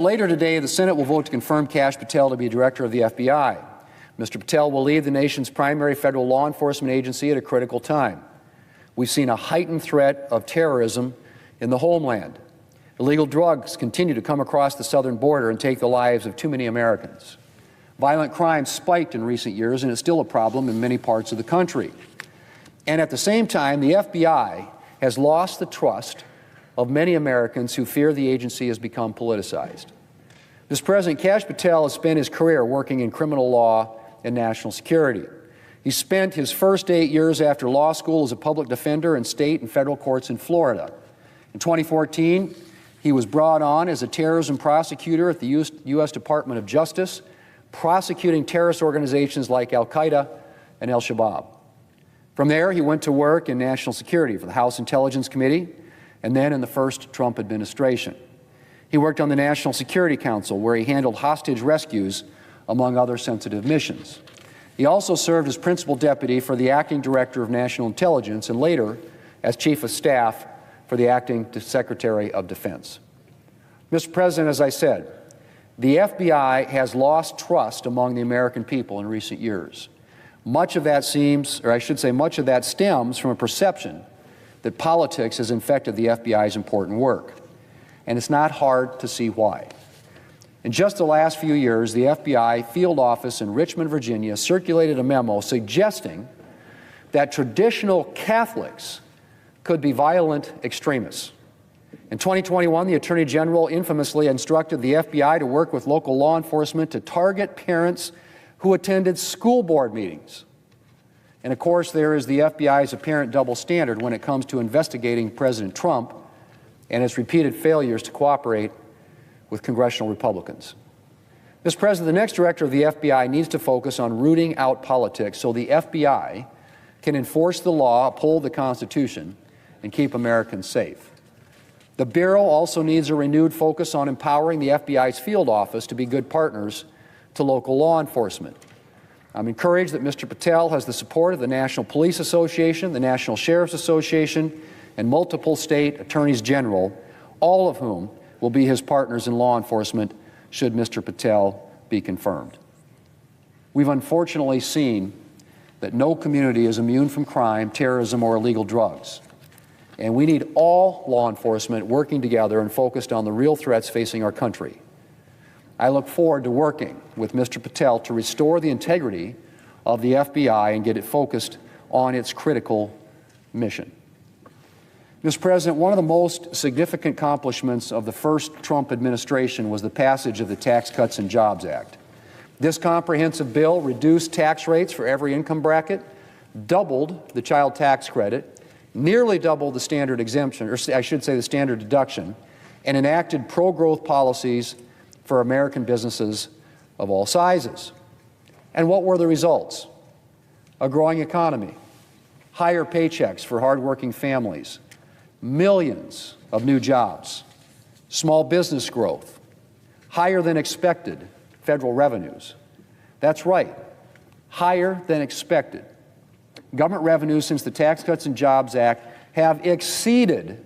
Later today, the Senate will vote to confirm Kash Patel to be director of the FBI. Mr. Patel will lead the nation's primary federal law enforcement agency at a critical time. We've seen a heightened threat of terrorism in the homeland. Illegal drugs continue to come across the southern border and take the lives of too many Americans. Violent crime spiked in recent years, and it's still a problem in many parts of the country. And at the same time, the FBI has lost the trust of many Americans who fear the agency has become politicized. Mr. President, Kash Patel has spent his career working in criminal law and national security. He spent his first 8 years after law school as a public defender in state and federal courts in Florida. In 2014, he was brought on as a terrorism prosecutor at the U.S. Department of Justice, prosecuting terrorist organizations like Al-Qaeda and Al-Shabaab. From there, he went to work in national security for the House Intelligence Committee and then in the first Trump administration. He worked on the National Security Council, where he handled hostage rescues, among other sensitive missions. He also served as principal deputy for the acting director of national intelligence and later as chief of staff for the acting secretary of defense. Mr. President, as I said, the FBI has lost trust among the American people in recent years. Much of that much of that stems from a perception that politics has infected the FBI's important work. And it's not hard to see why. In just the last few years, the FBI field office in Richmond, Virginia, circulated a memo suggesting that traditional Catholics could be violent extremists. In 2021, the Attorney General infamously instructed the FBI to work with local law enforcement to target parents who attended school board meetings. And of course, there is the FBI's apparent double standard when it comes to investigating President Trump and its repeated failures to cooperate with congressional Republicans. Mr. President, the next director of the FBI needs to focus on rooting out politics so the FBI can enforce the law, uphold the Constitution, and keep Americans safe. The Bureau also needs a renewed focus on empowering the FBI's field office to be good partners to local law enforcement. I'm encouraged that Mr. Patel has the support of the National Police Association, the National Sheriff's Association, and multiple state attorneys general, all of whom will be his partners in law enforcement should Mr. Patel be confirmed. We've unfortunately seen that no community is immune from crime, terrorism, or illegal drugs. And we need all law enforcement working together and focused on the real threats facing our country. I look forward to working with Mr. Patel to restore the integrity of the FBI and get it focused on its critical mission. Mr. President, one of the most significant accomplishments of the first Trump administration was the passage of the Tax Cuts and Jobs Act. This comprehensive bill reduced tax rates for every income bracket, doubled the child tax credit, nearly doubled the standard exemption, or I should say the standard deduction, and enacted pro-growth policies for American businesses of all sizes. And what were the results? A growing economy, higher paychecks for hardworking families, millions of new jobs, small business growth, higher than expected federal revenues. That's right, higher than expected. Government revenues since the Tax Cuts and Jobs Act have exceeded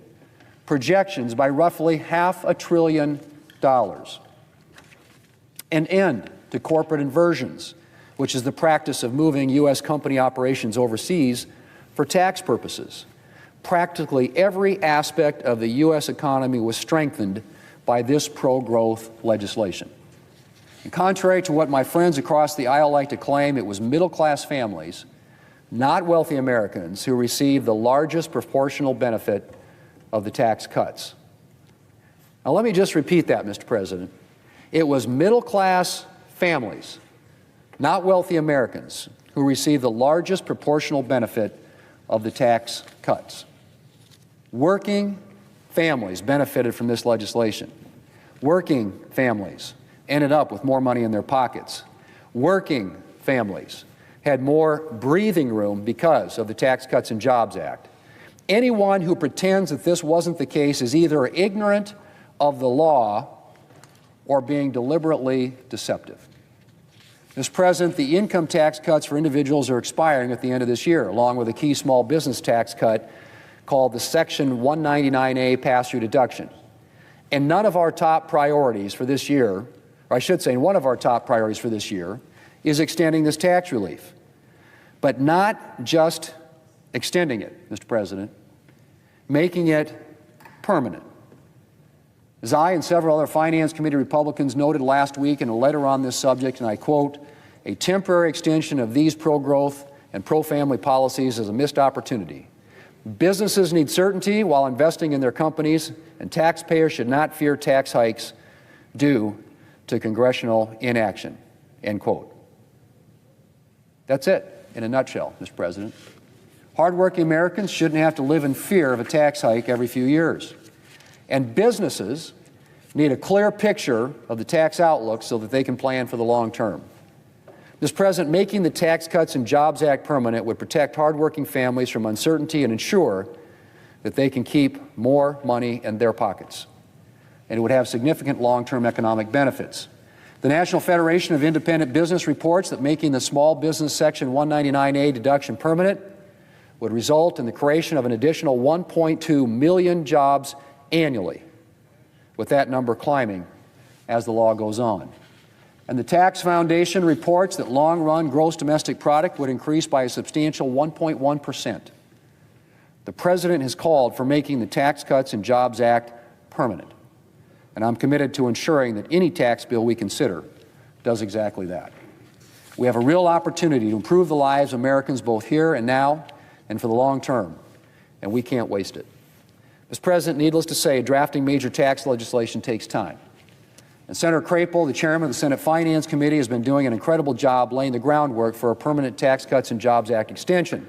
projections by roughly $500 billion. An end to corporate inversions, which is the practice of moving U.S. company operations overseas for tax purposes. Practically every aspect of the U.S. economy was strengthened by this pro-growth legislation. And contrary to what my friends across the aisle like to claim, it was middle-class families, not wealthy Americans, who received the largest proportional benefit of the tax cuts. Now, let me just repeat that, Mr. President. It was middle-class families, not wealthy Americans, who received the largest proportional benefit of the tax cuts. Working families benefited from this legislation. Working families ended up with more money in their pockets. Working families had more breathing room because of the Tax Cuts and Jobs Act. Anyone who pretends that this wasn't the case is either ignorant of the law or being deliberately deceptive. Mr. President, the income tax cuts for individuals are expiring at the end of this year, along with a key small business tax cut called the Section 199A pass-through deduction. And none of our top priorities for this year, or I should say one of our top priorities for this year, is extending this tax relief. But not just extending it, Mr. President, making it permanent. As I and several other Finance Committee Republicans noted last week in a letter on this subject, and I quote, "A temporary extension of these pro-growth and pro-family policies is a missed opportunity. Businesses need certainty while investing in their companies, and taxpayers should not fear tax hikes due to congressional inaction," end quote. That's it in a nutshell, Mr. President. Hardworking Americans shouldn't have to live in fear of a tax hike every few years. And businesses need a clear picture of the tax outlook so that they can plan for the long term. Mr. President, making the Tax Cuts and Jobs Act permanent would protect hardworking families from uncertainty and ensure that they can keep more money in their pockets. And it would have significant long-term economic benefits. The National Federation of Independent Business reports that making the Small Business Section 199A deduction permanent would result in the creation of an additional 1.2 million jobs annually, with that number climbing as the law goes on. And the Tax Foundation reports that long-run gross domestic product would increase by a substantial 1.1%. The President has called for making the Tax Cuts and Jobs Act permanent, and I'm committed to ensuring that any tax bill we consider does exactly that. We have a real opportunity to improve the lives of Americans both here and now and for the long term, and we can't waste it. Mr. President, needless to say, drafting major tax legislation takes time. And Senator Crapo, the chairman of the Senate Finance Committee, has been doing an incredible job laying the groundwork for a permanent Tax Cuts and Jobs Act extension.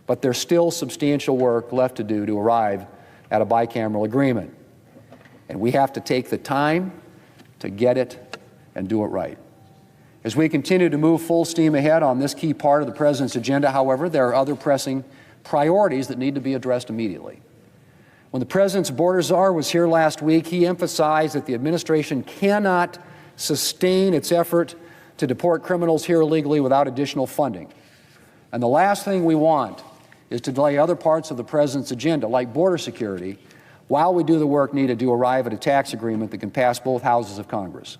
But there's still substantial work left to do to arrive at a bicameral agreement. And we have to take the time to get it and do it right. As we continue to move full steam ahead on this key part of the President's agenda, however, there are other pressing priorities that need to be addressed immediately. When the President's border czar was here last week, he emphasized that the administration cannot sustain its effort to deport criminals here illegally without additional funding. And the last thing we want is to delay other parts of the President's agenda, like border security, while we do the work needed to arrive at a tax agreement that can pass both houses of Congress.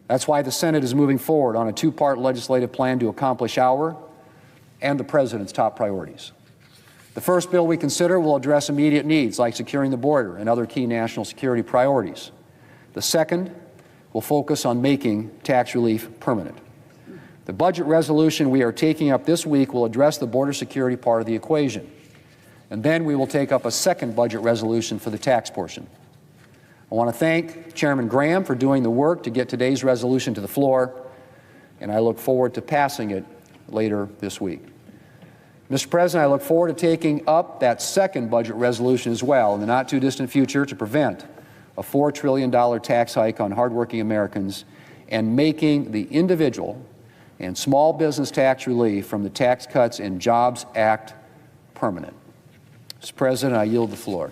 That's why the Senate is moving forward on a two-part legislative plan to accomplish our and the President's top priorities. The first bill we consider will address immediate needs like securing the border and other key national security priorities. The second will focus on making tax relief permanent. The budget resolution we are taking up this week will address the border security part of the equation. And then we will take up a second budget resolution for the tax portion. I want to thank Chairman Graham for doing the work to get today's resolution to the floor, and I look forward to passing it later this week. Mr. President, I look forward to taking up that second budget resolution as well in the not-too-distant future to prevent a $4 trillion tax hike on hardworking Americans and making the individual and small business tax relief from the Tax Cuts and Jobs Act permanent. Mr. President, I yield the floor.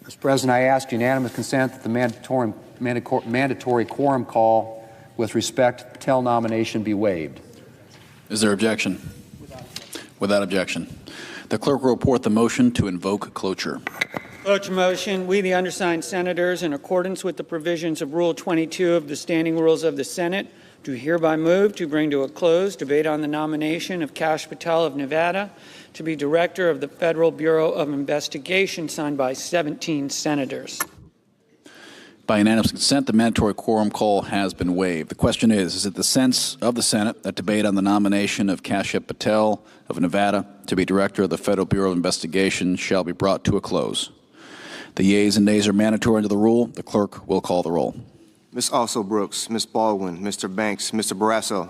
Mr. President, I ask unanimous consent that the mandatory quorum call with respect to the Patel nomination be waived. Is there objection? Without objection. The clerk will report the motion to invoke cloture. Cloture motion. We, the undersigned senators, in accordance with the provisions of Rule 22 of the Standing Rules of the Senate, do hereby move to bring to a close debate on the nomination of Kash Patel of Nevada to be Director of the Federal Bureau of Investigation, signed by 17 senators. By unanimous consent, the mandatory quorum call has been waived. The question is it the sense of the Senate that debate on the nomination of Kash Patel of Nevada to be Director of the Federal Bureau of Investigation shall be brought to a close? The yeas and nays are mandatory under the rule. The clerk will call the roll. Ms. Also Brooks, Ms. Baldwin, Mr. Banks, Mr. Barrasso.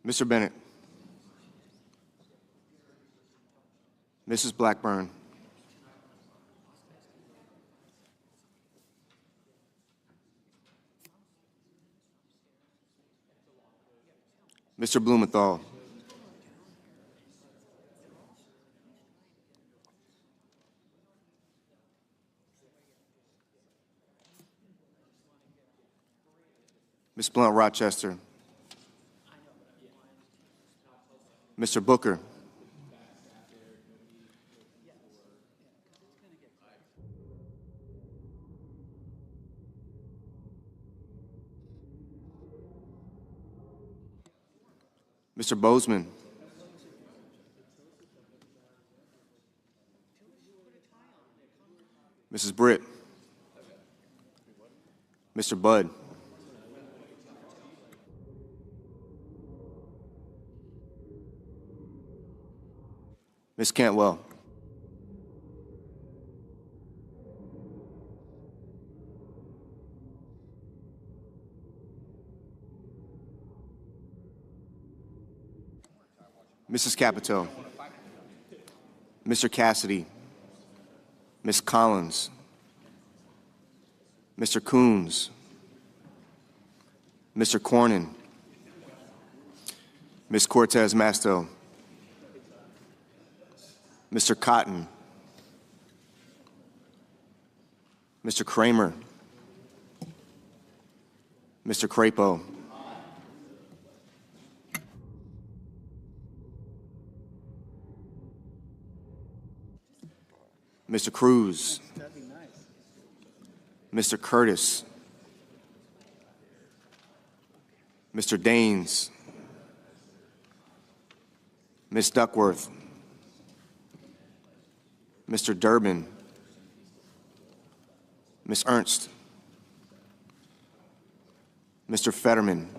Mr. Bennett. Mrs. Blackburn. Mr. Blumenthal. Ms. Blunt Rochester. Mr. Booker. Mr. Bozeman. Mrs. Britt. Mr. Budd. Ms. Cantwell. Mrs. Capito. Mr. Cassidy. Ms. Collins. Mr. Coons. Mr. Cornyn. Ms. Cortez Masto. Mr. Cotton. Mr. Kramer. Mr. Crapo. Mr. Cruz. Mr. Curtis. Mr. Daines. Ms. Duckworth. Mr. Durbin. Ms. Ernst. Mr. Fetterman.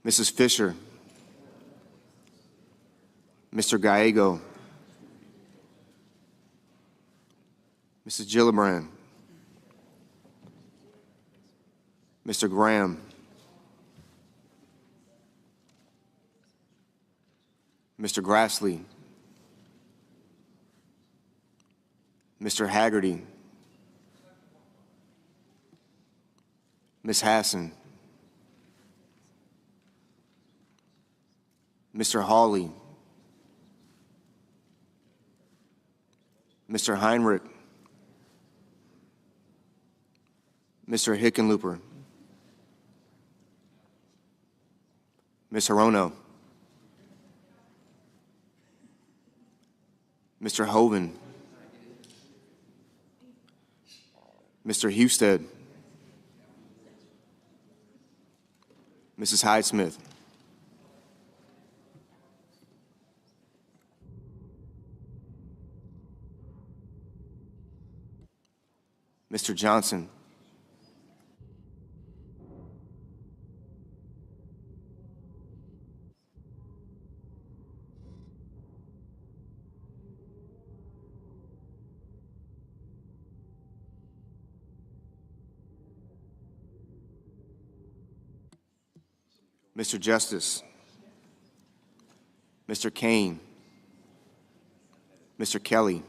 Mrs. Fisher. Mr. Gallego. Mrs. Gillibrand. Mr. Graham. Mr. Grassley. Mr. Haggerty. Ms. Hassan. Mr. Hawley. Mr. Heinrich. Mr. Hickenlooper. Ms. Hirono. Mr. Hoven. Mr. Husted. Mrs. Hyde-Smith. Mr. Johnson. Mr. Justice. Mr. Kane. Mr. Kelly.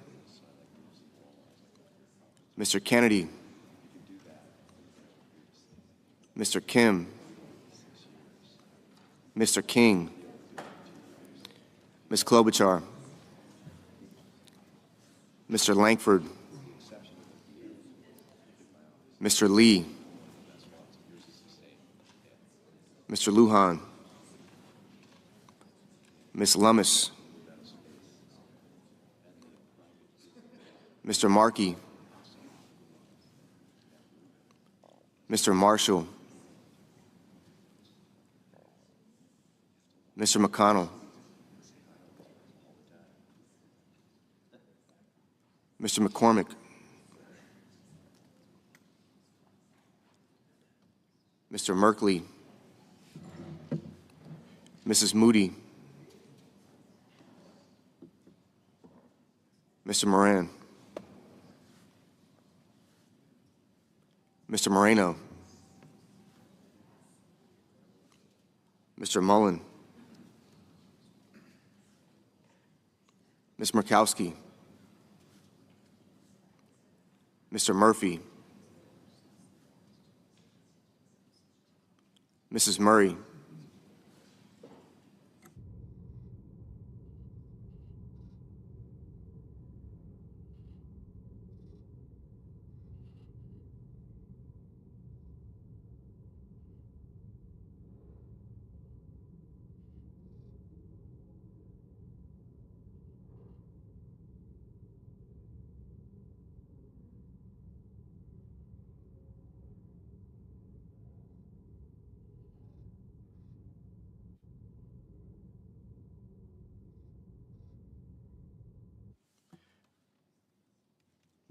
Mr. Kennedy. Mr. Kim. Mr. King. Ms. Klobuchar. Mr. Langford. Mr. Lee. Mr. Lujan. Ms. Lummis. Mr. Markey. Mr. Marshall. Mr. McConnell. Mr. McCormick. Mr. Merkley. Mrs. Moody. Mr. Moran. Mr. Moreno. Mr. Mullen, Ms. Murkowski, Mr. Murphy, Mrs. Murray,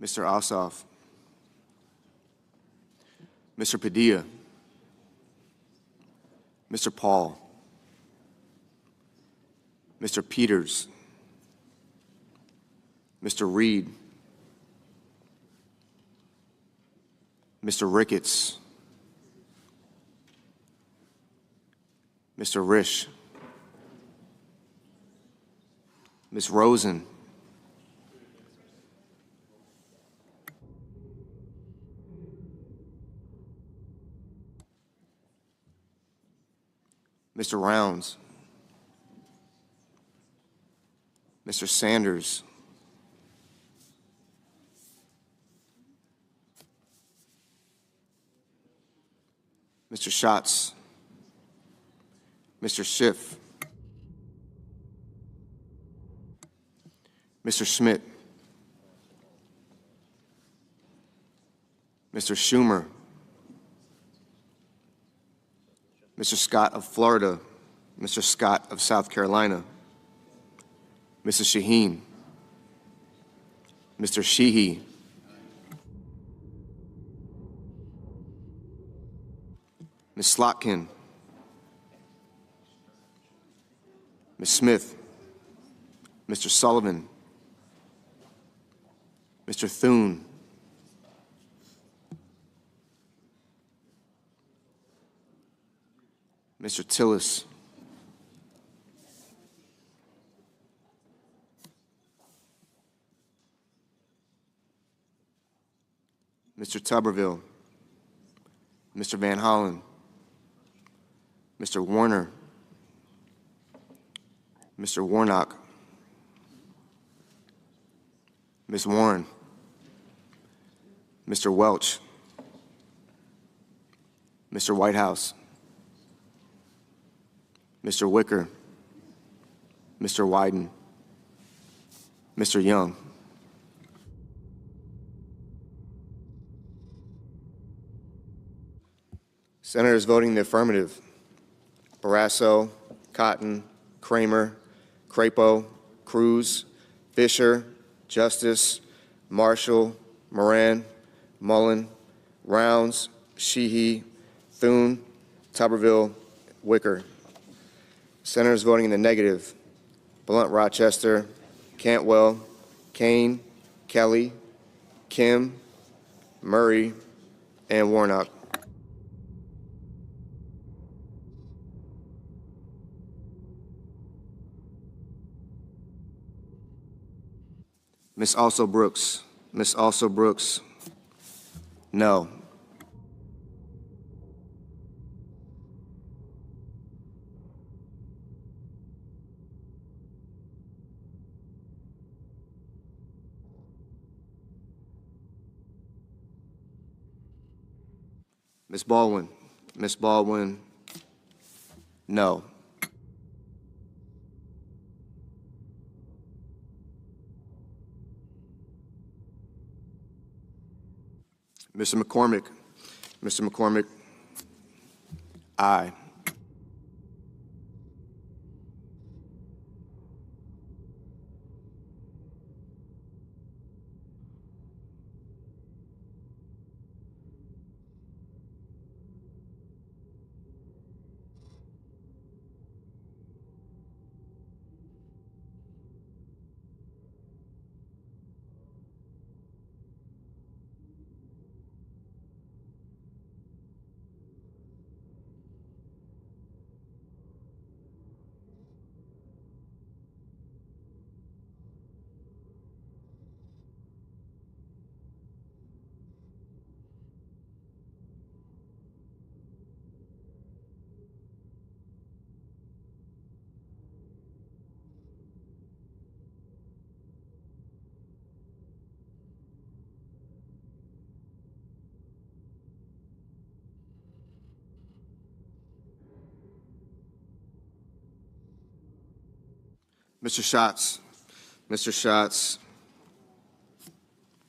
Mr. Ossoff, Mr. Padilla, Mr. Paul, Mr. Peters, Mr. Reed, Mr. Ricketts, Mr. Risch, Ms. Rosen, Mr. Rounds, Mr. Sanders, Mr. Schatz, Mr. Schiff, Mr. Schmidt, Mr. Schumer, Mr. Scott of Florida, Mr. Scott of South Carolina, Mrs. Shaheen, Mr. Sheehy, Ms. Slotkin, Ms. Smith, Mr. Sullivan, Mr. Thune, Mr. Tillis, Mr. Tuberville, Mr. Van Hollen, Mr. Warner, Mr. Warnock, Ms. Warren, Mr. Welch, Mr. Whitehouse, Mr. Wicker, Mr. Wyden, Mr. Young. Senators voting in the affirmative: Barrasso, Cotton, Kramer, Crapo, Cruz, Fisher, Justice, Marshall, Moran, Mullen, Rounds, Sheehy, Thune, Tuberville, Wicker. Senators voting in the negative: Blunt, Rochester, Cantwell, Kane, Kelly, Kim, Murray, and Warnock. Ms. Also Brooks. Ms. Also Brooks. No. Ms. Baldwin. Ms. Baldwin. No. Mr. McCormick. Mr. McCormick. Aye. Mr. Schatz. Mr. Schatz.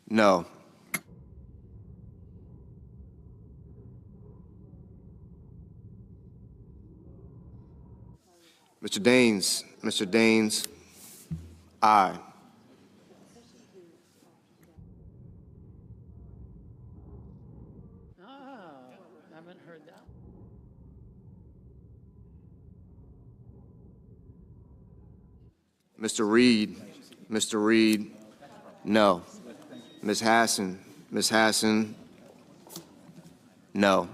No. Mr. Daines. Mr. Daines. Aye. Haven't heard that. Mr. Reed. Mr. Reed. No. Ms. Hassan. Ms. Hassan. No.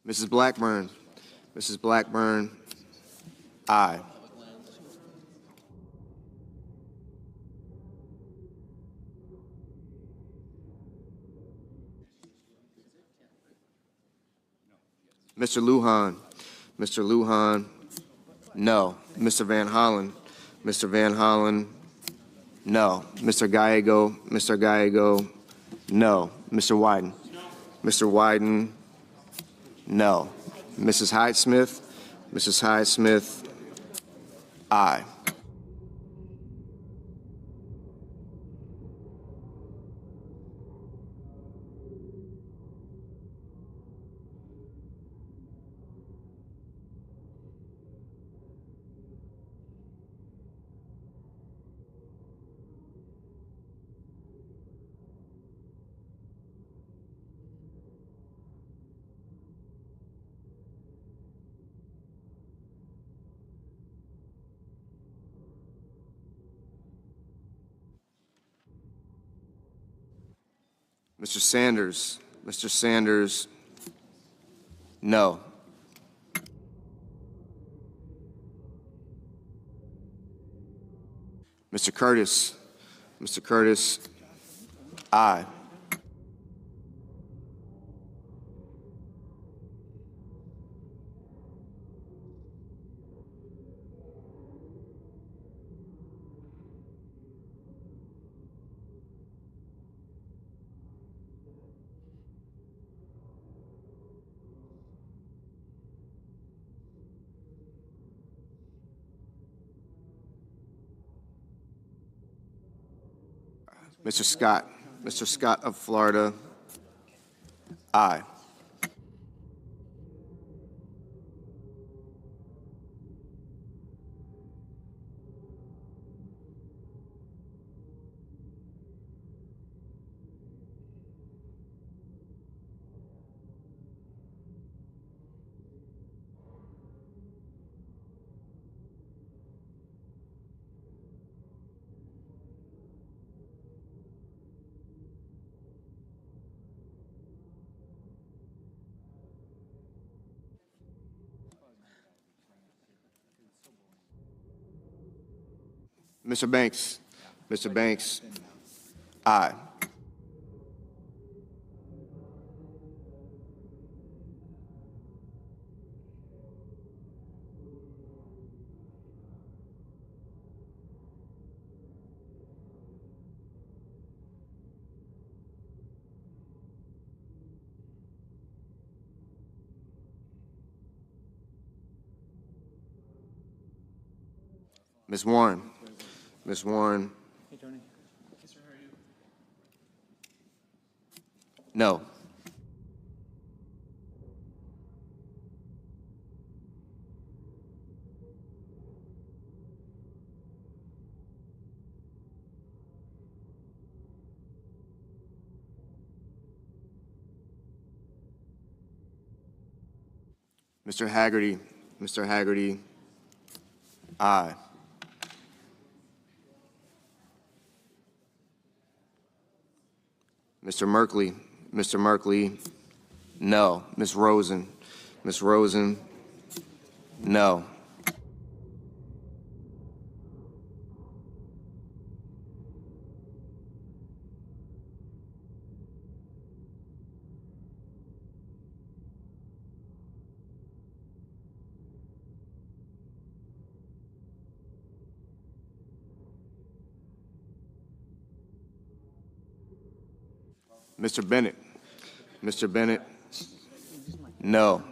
Mrs. Blackburn. Mrs. Blackburn. Aye. Mr. Lujan. Mr. Lujan. No. Mr. Van Hollen. Mr. Van Hollen. No. Mr. Gallego. Mr. Gallego. No. Mr. Wyden. Mr. Wyden. No. Mrs. Hyde-Smith. Mrs. Hyde-Smith. Aye. Mr. Sanders. Mr. Sanders. No. Mr. Curtis. Mr. Curtis. Aye. Mr. Scott. Mr. Scott of Florida. Aye. Mr. Banks. Mr. Banks. Aye. Ms. Warren. Ms. Warren. Hey, Tony. No. Mr. Haggerty. Mr. Haggerty, aye. Mr. Merkley. Mr. Merkley, no. Ms. Rosen. Ms. Rosen, no. Mr. Bennett. Mr. Bennett, no.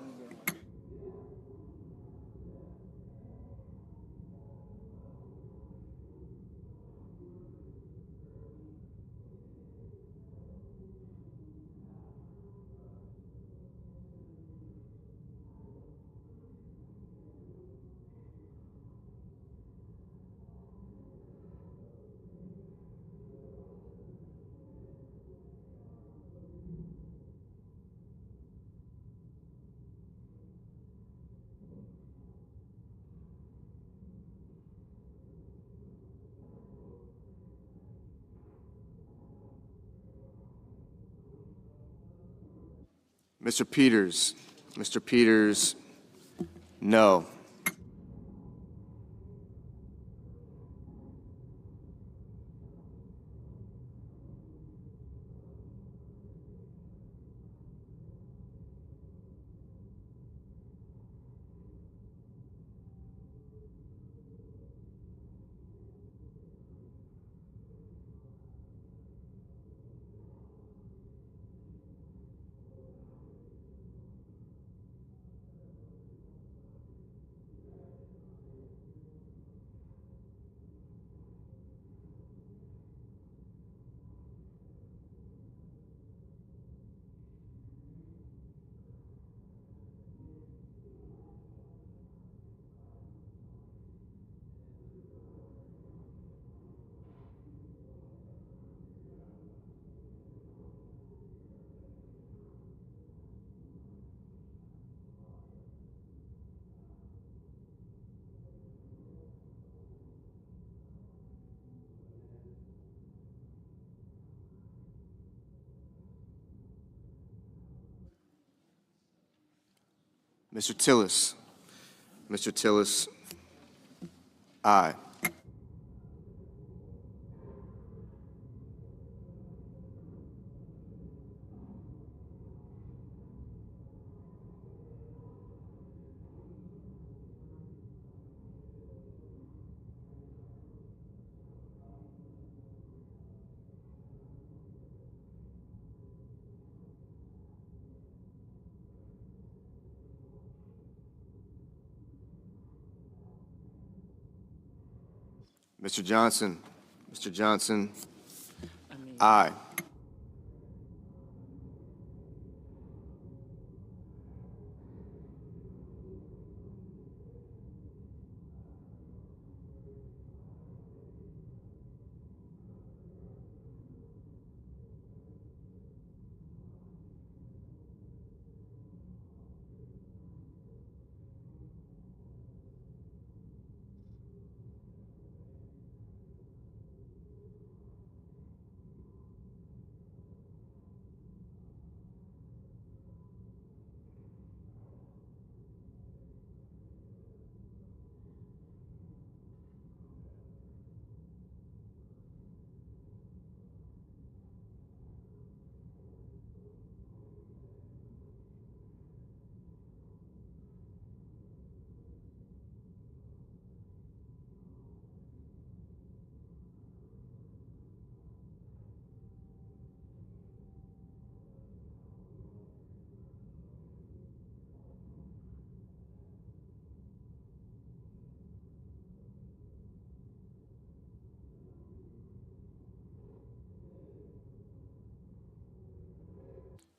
Mr. Peters. Mr. Peters, no. Mr. Tillis. Mr. Tillis, aye. Mr. Johnson. Mr. Johnson, aye.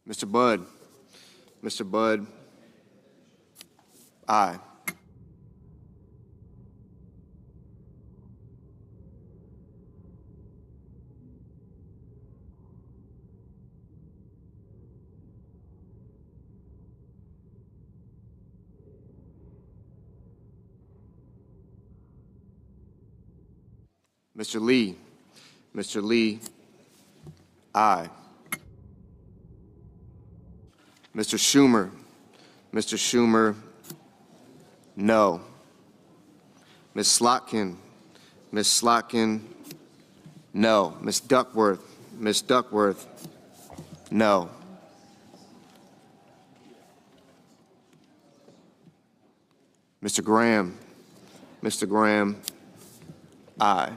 Mr. Budd. Mr. Budd, aye. Mr. Lee. Mr. Lee, aye. Mr. Schumer. Mr. Schumer, no. Ms. Slotkin. Ms. Slotkin, no. Ms. Duckworth. Ms. Duckworth, no. Mr. Graham. Mr. Graham, aye.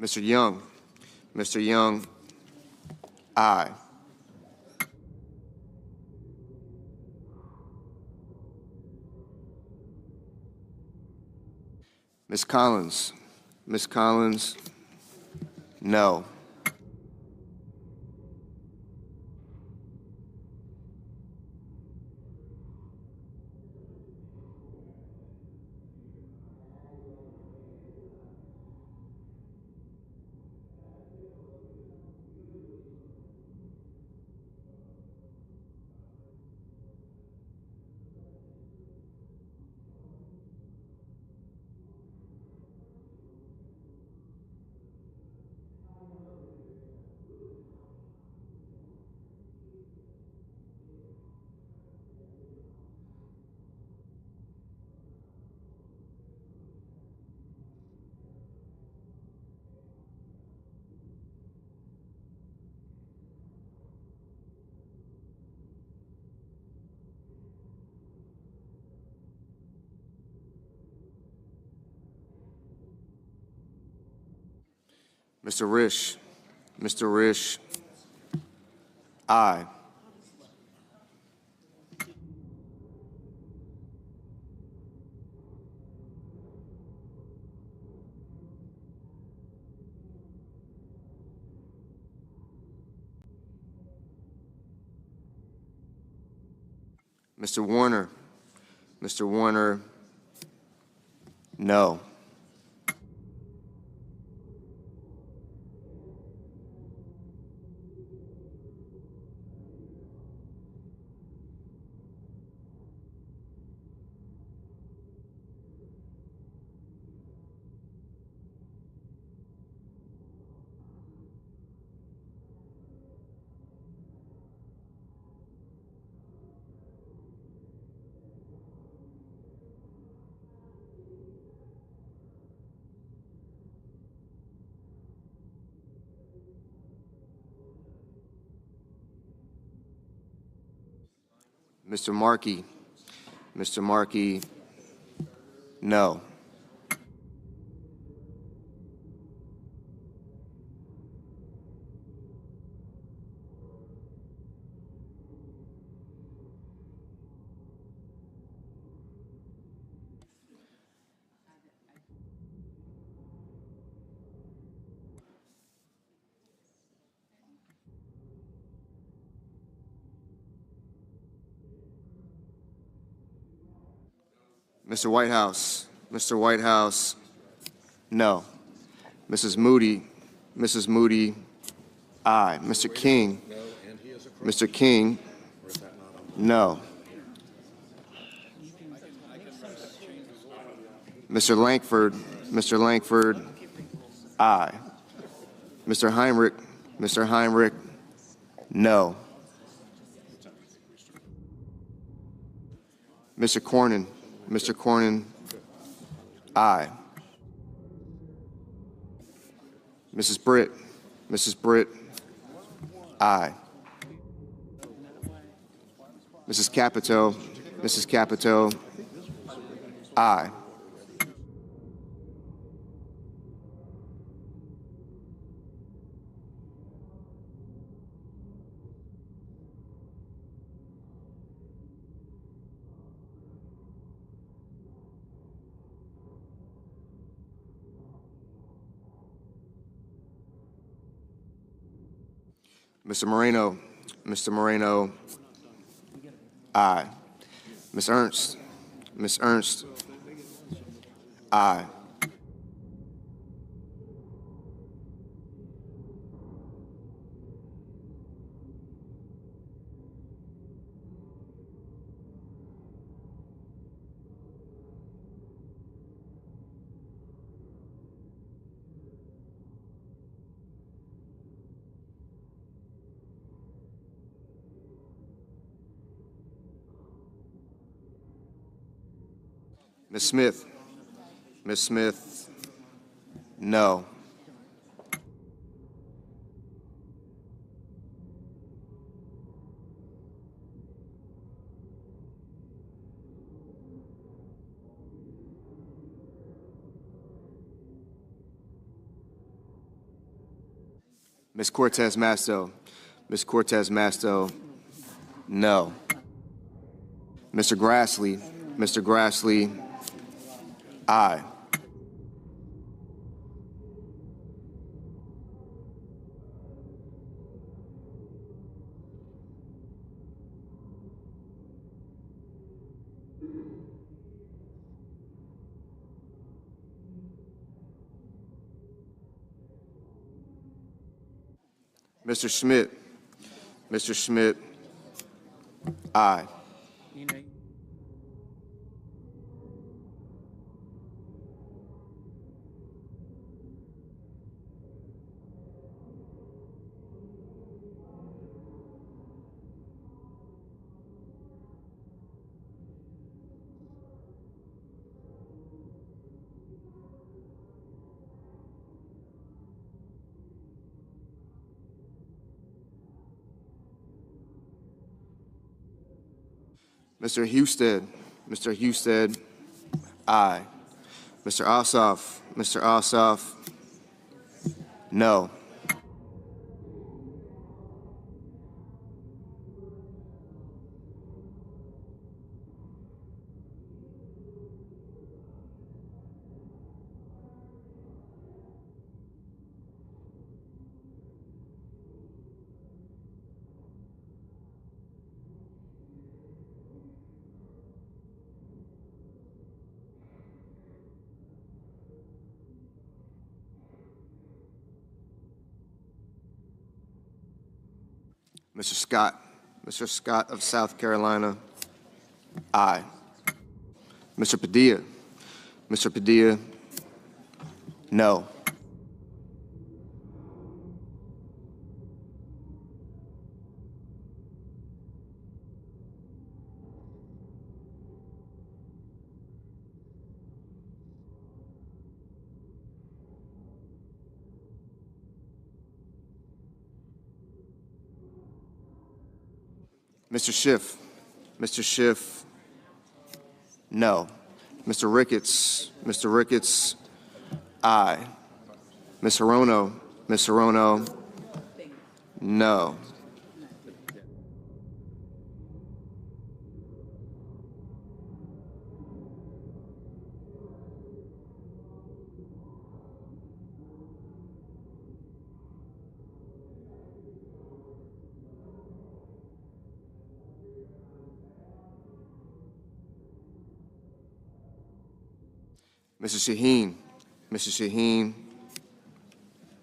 Mr. Young. Mr. Young, aye. Ms. Collins. Ms. Collins, no. Mr. Risch. Mr. Risch, aye. Mr. Warner. Mr. Warner, no. Mr. Markey. Mr. Markey, no. Mr. Whitehouse. Mr. Whitehouse, no. Mrs. Moody. Mrs. Moody, aye. Mr. King. Mr. King, no. Mr. Lankford. Mr. Lankford, aye. Mr. Heinrich. Mr. Heinrich, no. Mr. Cornyn. Mr. Cornyn, aye. Mrs. Britt. Mrs. Britt, aye. Mrs. Capito. Mrs. Capito, aye. Mr. Moreno. Mr. Moreno, aye. Ms. Ernst. Ms. Ernst, aye. Ms. Smith. Ms. Smith, no. Ms. Cortez Masto. Ms. Cortez Masto, no. Mr. Grassley. Mr. Grassley, aye. Mr. Schmidt. Mr. Schmidt, aye. Mr. Husted. Mr. Husted, aye. Mr. Ossoff. Mr. Ossoff, no. Mr. Scott. Mr. Scott of South Carolina, aye. Mr. Padilla. Mr. Padilla, no. Mr. Schiff. Mr. Schiff, no. Mr. Ricketts. Mr. Ricketts, aye. Ms. Hirono. Ms. Hirono, no. Mrs. Shaheen. Mrs. Shaheen,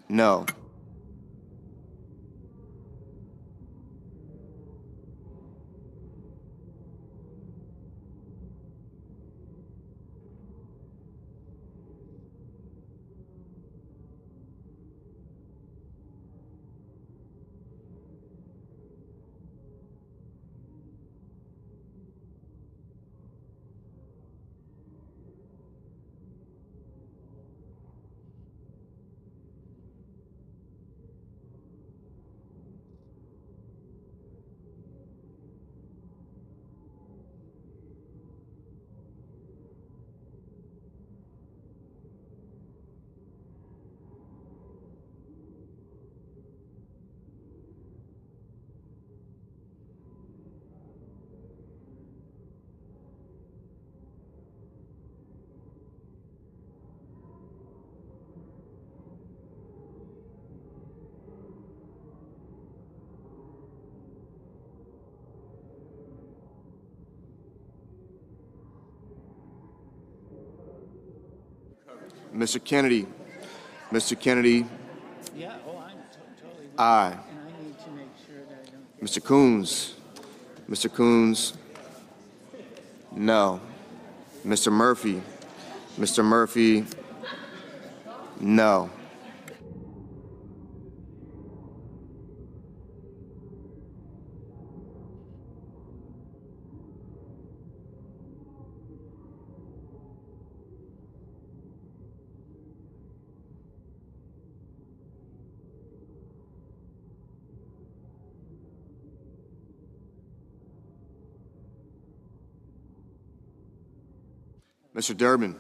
no. Mr. Kennedy. Mr. Kennedy, Yeah, oh, I'm totally. aye. And I need to make sure that I don't get. Mr. Coons. Mr. Coons, no. Mr. Murphy. Mr. Murphy, no. Mr. Durbin.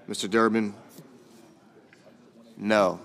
Mr. Durbin, no.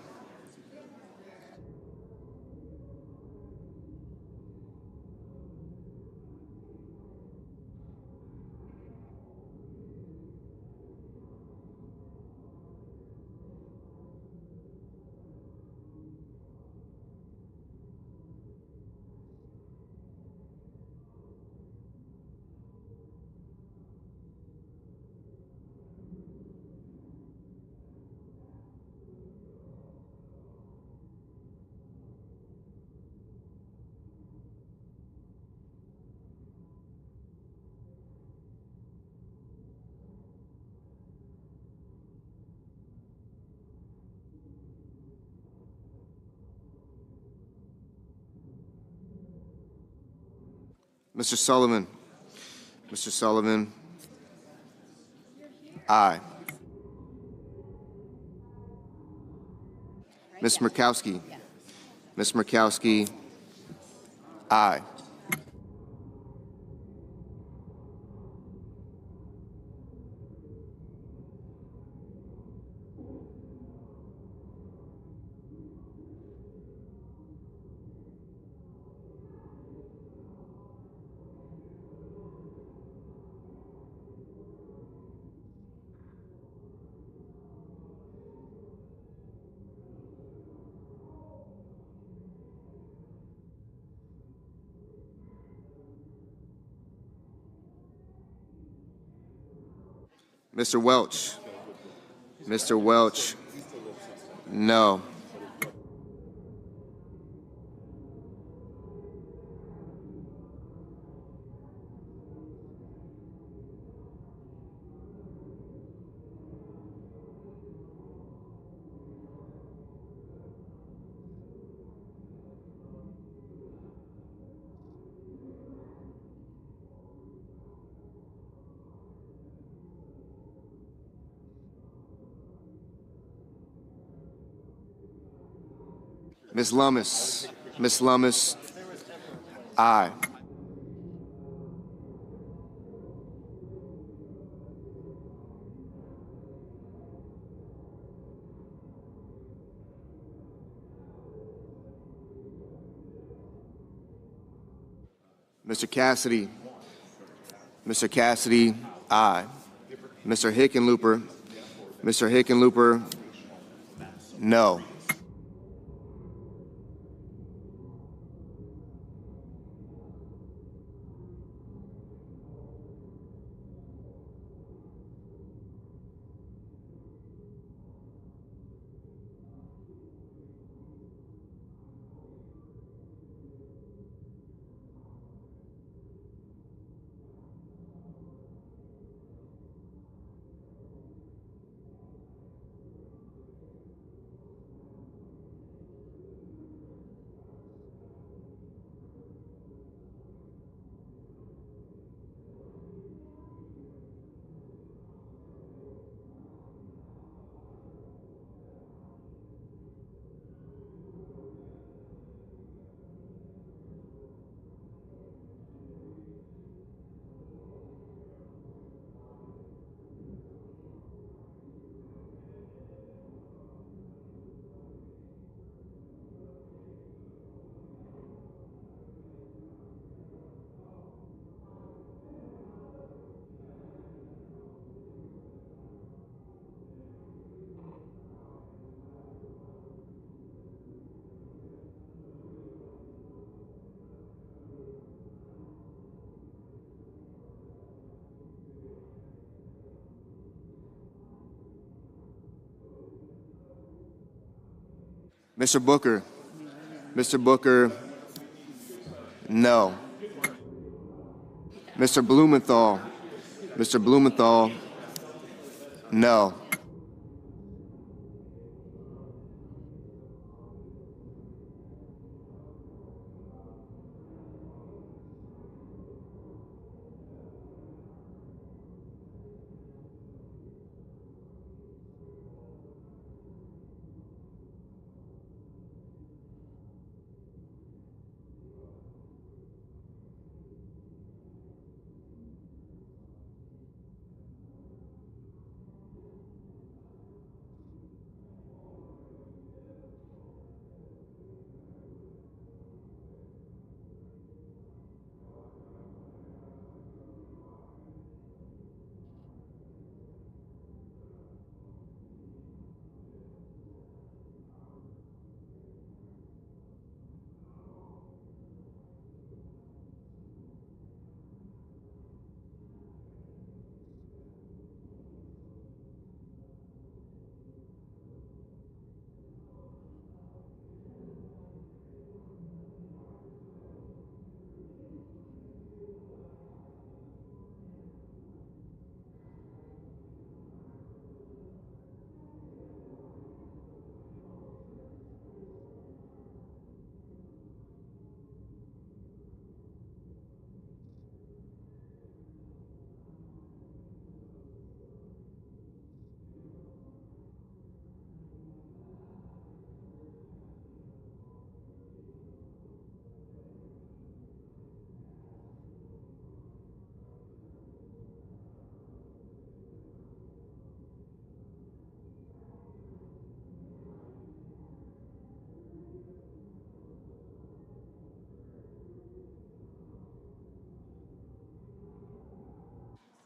Mr. Sullivan. Mr. Sullivan, aye. Ms. Murkowski. Ms. Murkowski, aye. Mr. Welch. Mr. Welch, no. Ms. Lummis. Ms. Lummis, aye. Mr. Cassidy. Mr. Cassidy, aye. Mr. Hickenlooper. Mr. Hickenlooper, no. Mr. Booker. Mr. Booker, no. Mr. Blumenthal. Mr. Blumenthal, no.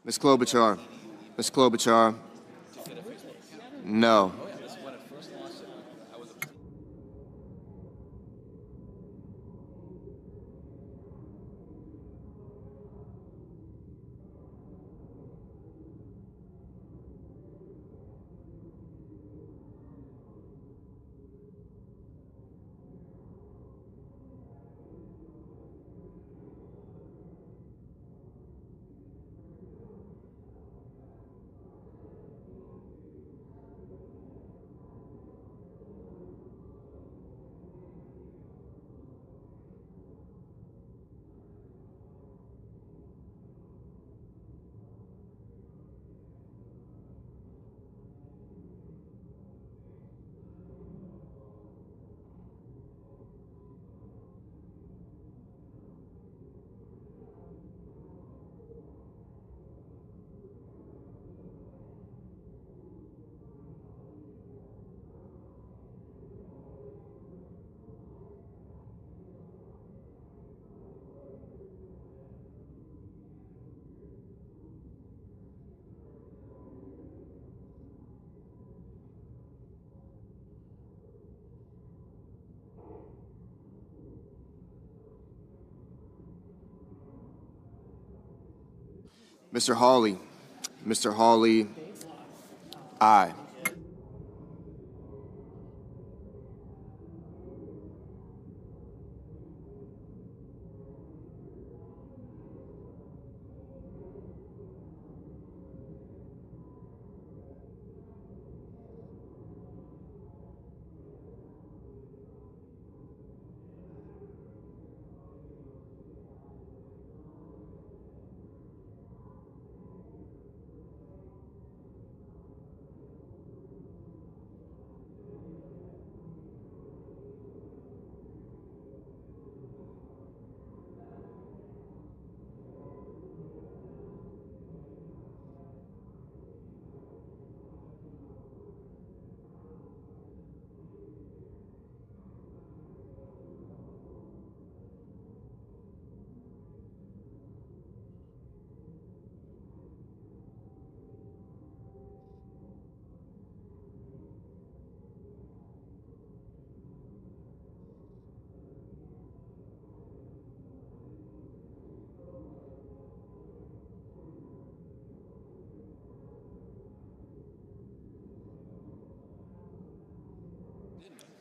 Ms. Klobuchar. Ms. Klobuchar. No. Mr. Hawley. Mr. Hawley, aye.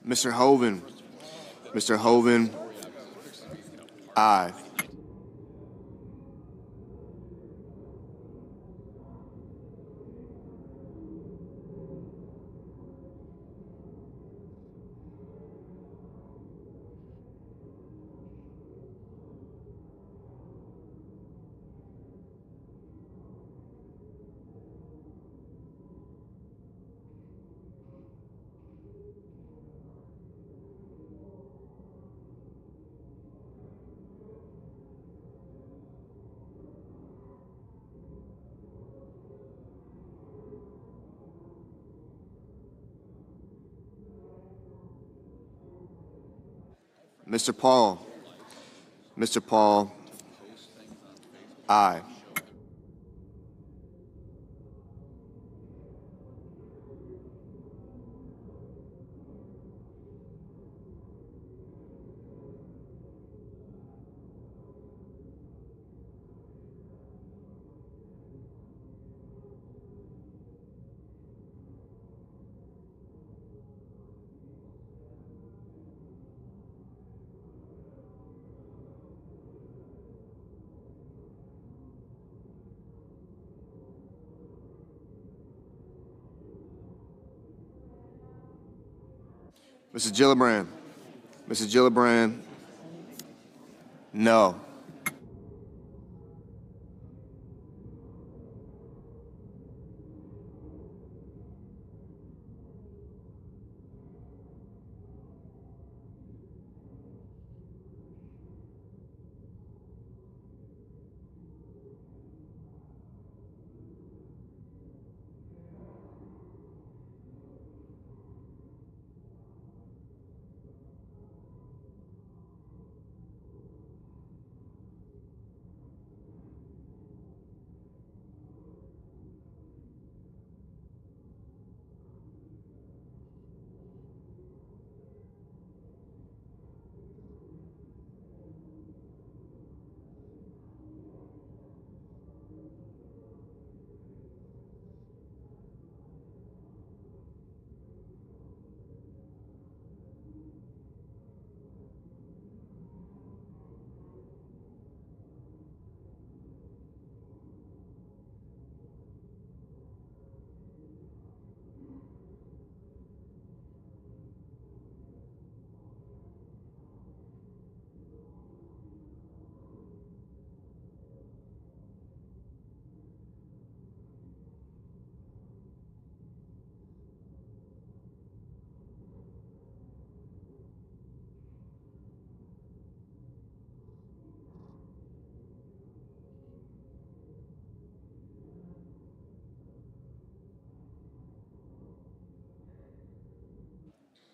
Mr. Hoven. Mr. Hoven, aye. Mr. Paul. Mr. Paul, aye. Mrs. Gillibrand. Mrs. Gillibrand, no.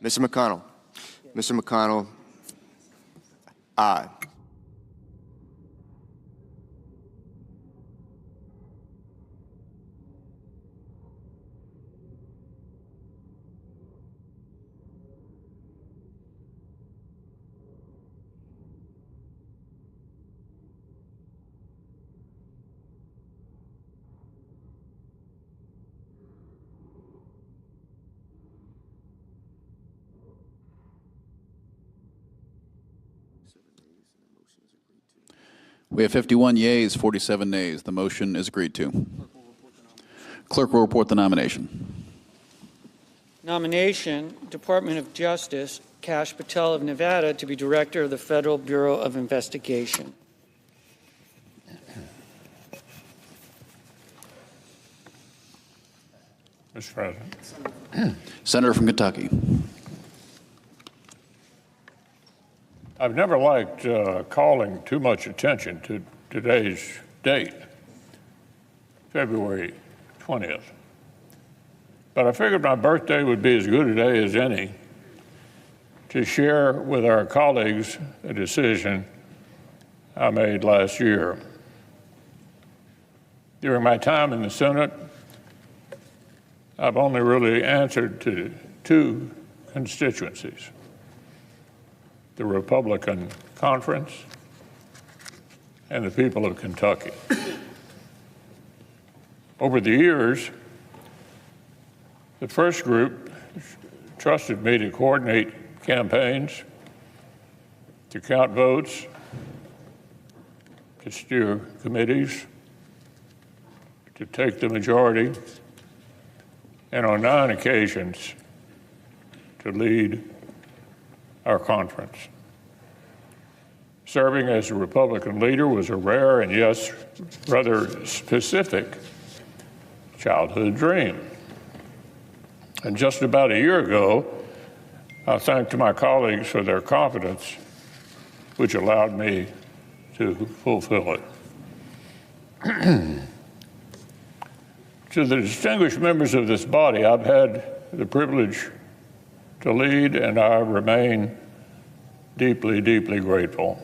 Mr. McConnell. Mr. McConnell, aye. We have 51 yeas, 47 nays. The motion is agreed to. Clerk will report the nomination. Nomination, Department of Justice, Kash Patel of Nevada to be Director of the Federal Bureau of Investigation. Mr. President. Senator from Kentucky. I've never liked calling too much attention to today's date, February 20th. But I figured my birthday would be as good a day as any to share with our colleagues a decision I made last year. During my time in the Senate, I've only really answered to two constituencies: the Republican Conference and the people of Kentucky. Over the years, the first group trusted me to coordinate campaigns, to count votes, to steer committees, to take the majority, and on 9 occasions to lead our conference. Serving as a Republican leader was a rare and, yes, rather specific childhood dream. And just about a year ago, I thanked my colleagues for their confidence, which allowed me to fulfill it. To the distinguished members of this body, I've had the privilege to lead, and I remain deeply, deeply grateful.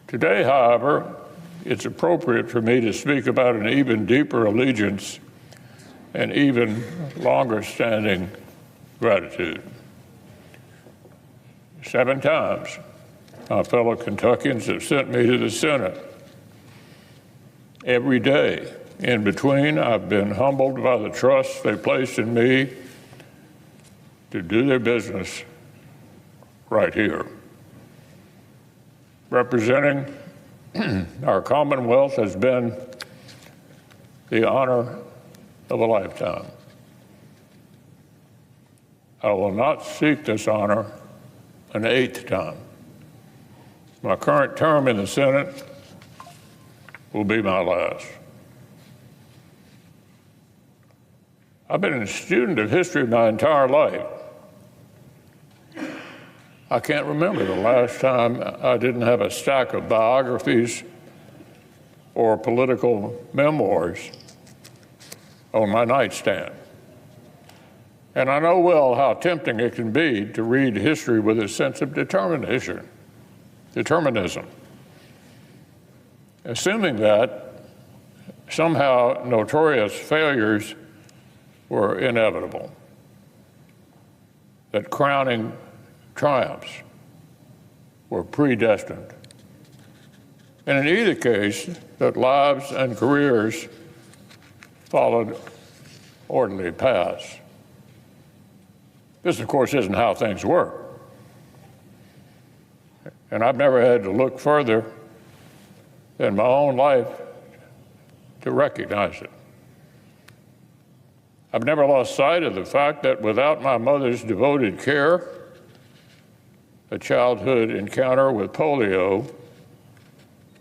Today, however, it's appropriate for me to speak about an even deeper allegiance and even longer-standing gratitude. 7 times, my fellow Kentuckians have sent me to the Senate. Every day in between, I've been humbled by the trust they placed in me to do their business right here. Representing our Commonwealth has been the honor of a lifetime. I will not seek this honor an 8th time. My current term in the Senate will be my last. I've been a student of history my entire life. I can't remember the last time I didn't have a stack of biographies or political memoirs on my nightstand. And I know well how tempting it can be to read history with a sense of determinism. Assuming that somehow notorious failures were inevitable, that crowning triumphs were predestined, and in either case, that lives and careers followed orderly paths. This, of course, isn't how things work. And I've never had to look further than my own life to recognize it. I've never lost sight of the fact that without my mother's devoted care, a childhood encounter with polio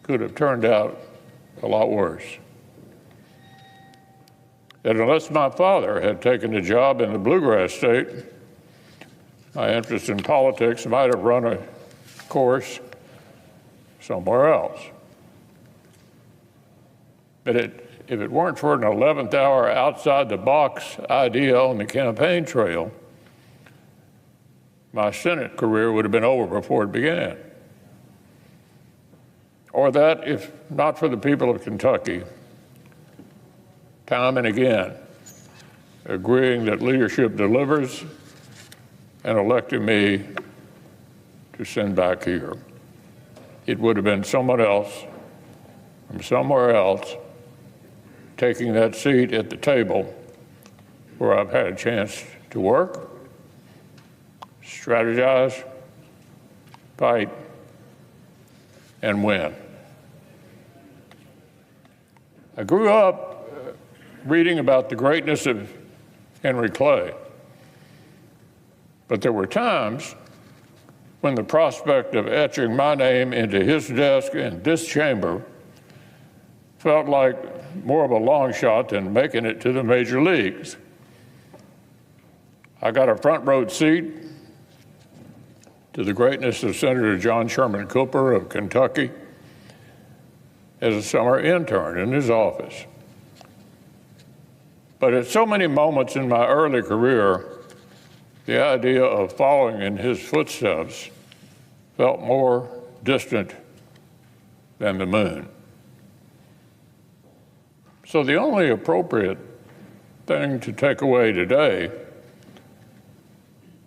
could have turned out a lot worse. That unless my father had taken a job in the bluegrass state, my interest in politics might have run a course somewhere else. But if it weren't for an 11th hour outside the box idea on the campaign trail, my Senate career would have been over before it began. Or that, if not for the people of Kentucky, time and again, agreeing that leadership delivers and electing me to send back here, it would have been someone else from somewhere else taking that seat at the table where I've had a chance to work, strategize, fight, and win. I grew up reading about the greatness of Henry Clay, but there were times when the prospect of etching my name into his desk in this chamber felt like more of a long shot than making it to the major leagues. I got a front row seat to the greatness of Senator John Sherman Cooper of Kentucky as a summer intern in his office. But at so many moments in my early career, the idea of following in his footsteps felt more distant than the moon. So the only appropriate thing to take away today,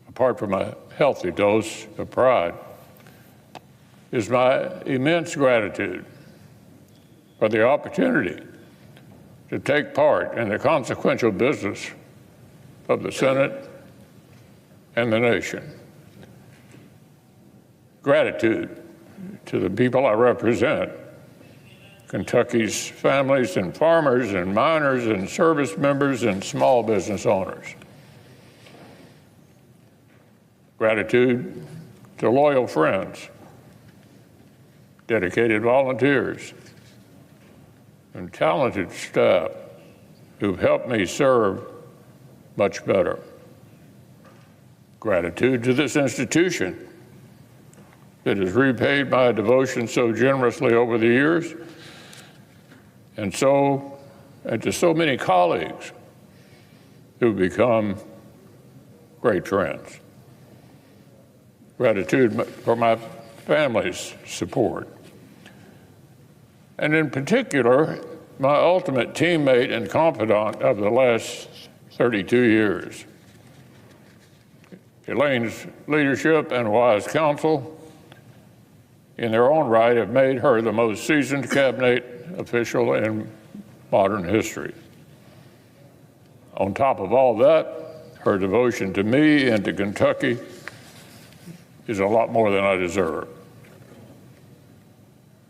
apart from a healthy dose of pride, is my immense gratitude for the opportunity to take part in the consequential business of the Senate and the nation. Gratitude to the people I represent, Kentucky's families and farmers and miners and service members and small business owners. Gratitude to loyal friends, dedicated volunteers, and talented staff who've helped me serve much better. Gratitude to this institution that has repaid my devotion so generously over the years, and to so many colleagues who've become great friends. Gratitude for my family's support. And in particular, my ultimate teammate and confidant of the last 32 years. Elaine's leadership and wise counsel in their own right have made her the most seasoned cabinet official in modern history. On top of all that, her devotion to me and to Kentucky is a lot more than I deserve.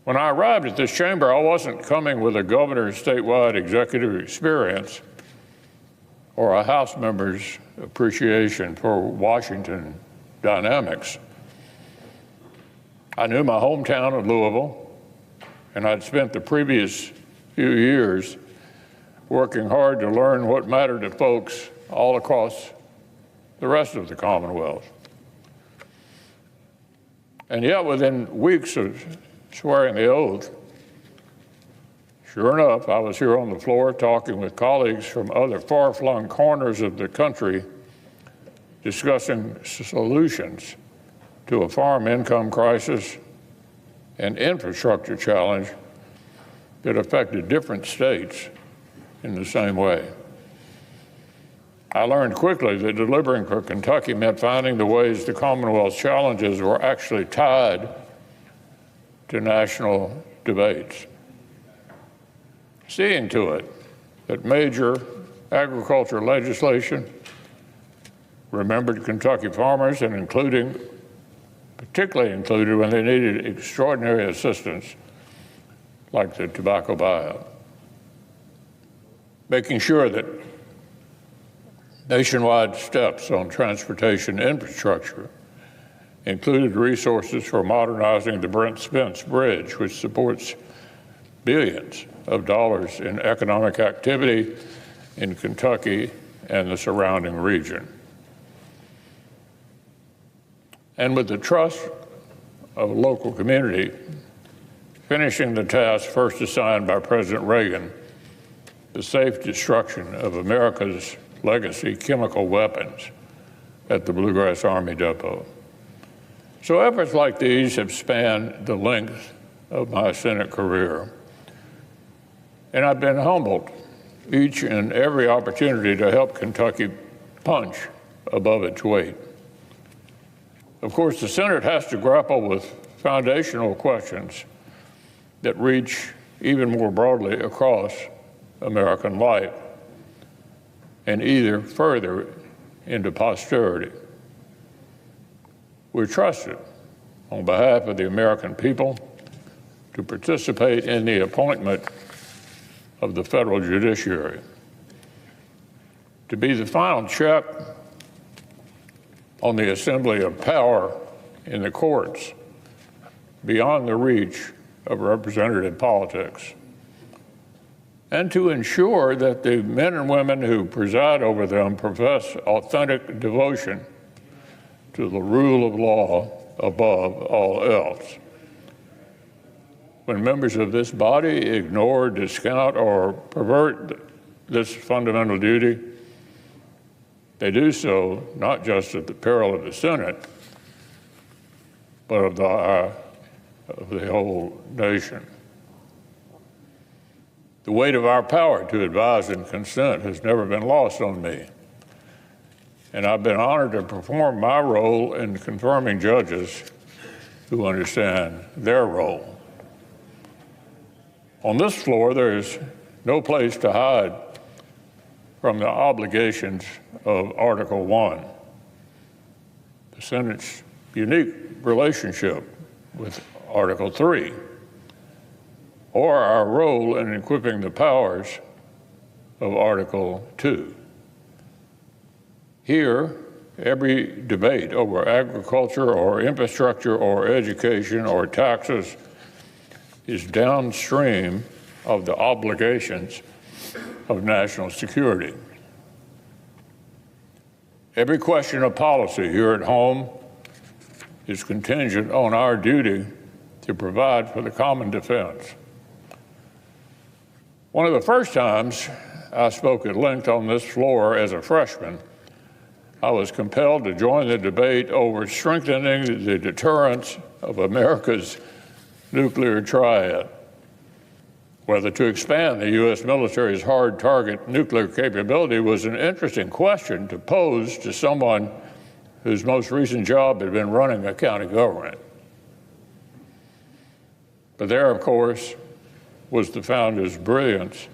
When I arrived at this chamber, I wasn't coming with a governor's statewide executive experience or a House member's appreciation for Washington dynamics. I knew my hometown of Louisville, and I'd spent the previous few years working hard to learn what mattered to folks all across the rest of the Commonwealth. And yet, within weeks of swearing the oath, sure enough, I was here on the floor talking with colleagues from other far-flung corners of the country, discussing solutions to a farm income crisis and infrastructure challenge that affected different states in the same way. I learned quickly that delivering for Kentucky meant finding the ways the Commonwealth's challenges were actually tied to national debates. Seeing to it that major agriculture legislation remembered Kentucky farmers and particularly included when they needed extraordinary assistance, like the tobacco buyout. Making sure that nationwide steps on transportation infrastructure included resources for modernizing the Brent Spence Bridge, which supports billions of dollars in economic activity in Kentucky and the surrounding region. And with the trust of a local community, finishing the task first assigned by President Reagan, the safe destruction of America's legacy chemical weapons, at the Bluegrass Army Depot. So efforts like these have spanned the length of my Senate career, and I've been humbled each and every opportunity to help Kentucky punch above its weight. Of course, the Senate has to grapple with foundational questions that reach even more broadly across American life and either further into posterity. We're trusted on behalf of the American people to participate in the appointment of the federal judiciary, to be the final check on the assembly of power in the courts beyond the reach of representative politics, and to ensure that the men and women who preside over them profess authentic devotion to the rule of law above all else. When members of this body ignore, discount, or pervert this fundamental duty, they do so not just at the peril of the Senate, but of the whole nation. The weight of our power to advise and consent has never been lost on me, and I've been honored to perform my role in confirming judges who understand their role. On this floor, there is no place to hide from the obligations of Article 1, the Senate's unique relationship with Article 3, or our role in equipping the powers of Article 2. Here, every debate over agriculture or infrastructure or education or taxes is downstream of the obligations of national security. Every question of policy here at home is contingent on our duty to provide for the common defense. One of the first times I spoke at length on this floor as a freshman, I was compelled to join the debate over strengthening the deterrence of America's nuclear triad. Whether to expand the U.S. military's hard target nuclear capability was an interesting question to pose to someone whose most recent job had been running a county government. But there, of course, was the founder's brilliance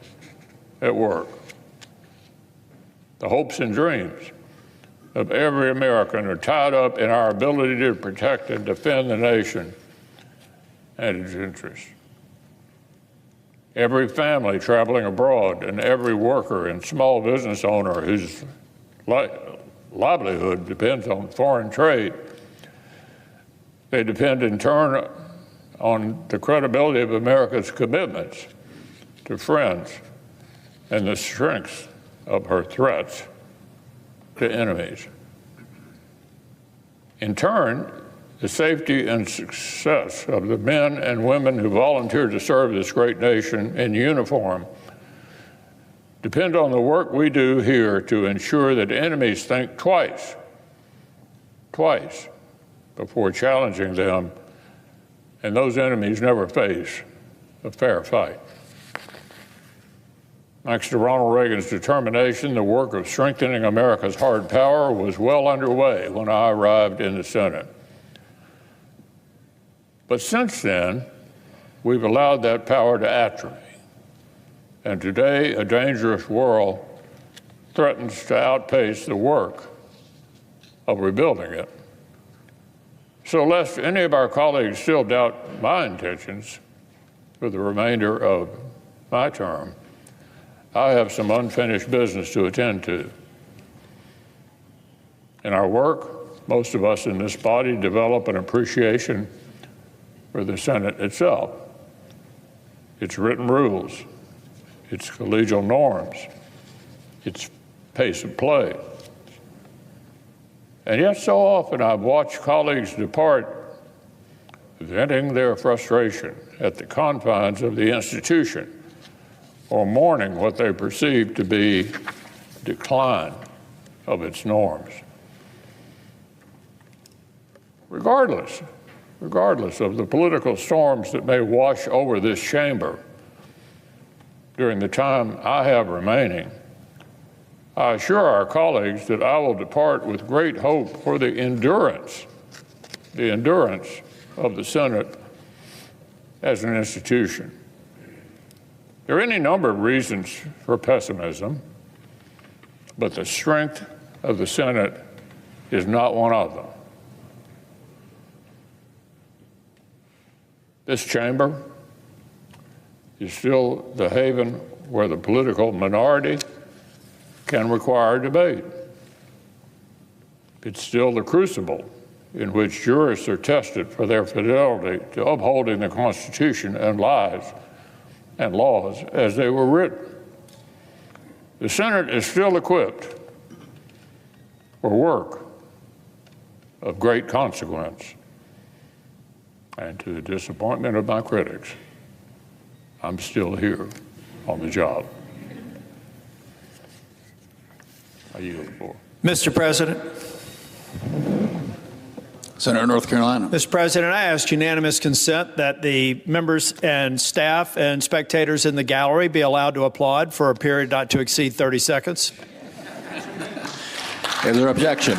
at work. The hopes and dreams of every American are tied up in our ability to protect and defend the nation and its interests. Every family traveling abroad and every worker and small business owner whose livelihood depends on foreign trade, they depend in turn on the credibility of America's commitments to friends and the strength of her threats to enemies. In turn, the safety and success of the men and women who volunteer to serve this great nation in uniform depend on the work we do here to ensure that enemies think twice before challenging them, and those enemies never face a fair fight. Thanks to Ronald Reagan's determination, the work of strengthening America's hard power was well underway when I arrived in the Senate. But since then, we've allowed that power to atrophy. And today, a dangerous world threatens to outpace the work of rebuilding it. So lest any of our colleagues still doubt my intentions for the remainder of my term, I have some unfinished business to attend to. In our work, most of us in this body develop an appreciation for the Senate itself, its written rules, its collegial norms, its pace of play. And yet so often I've watched colleagues depart, venting their frustration at the confines of the institution or mourning what they perceive to be decline of its norms. regardless of the political storms that may wash over this chamber during the time I have remaining, I assure our colleagues that I will depart with great hope for the endurance of the Senate as an institution. There are any number of reasons for pessimism, but the strength of the Senate is not one of them. This chamber is still the haven where the political minority can require debate. It's still the crucible in which jurists are tested for their fidelity to upholding the Constitution and laws as they were written. The Senate is still equipped for work of great consequence. And to the disappointment of my critics, I'm still here on the job. I yield the floor. Mr. President. Senator North Carolina. Mr. President, I ask unanimous consent that the members and staff and spectators in the gallery be allowed to applaud for a period not to exceed 30 seconds. Is there objection?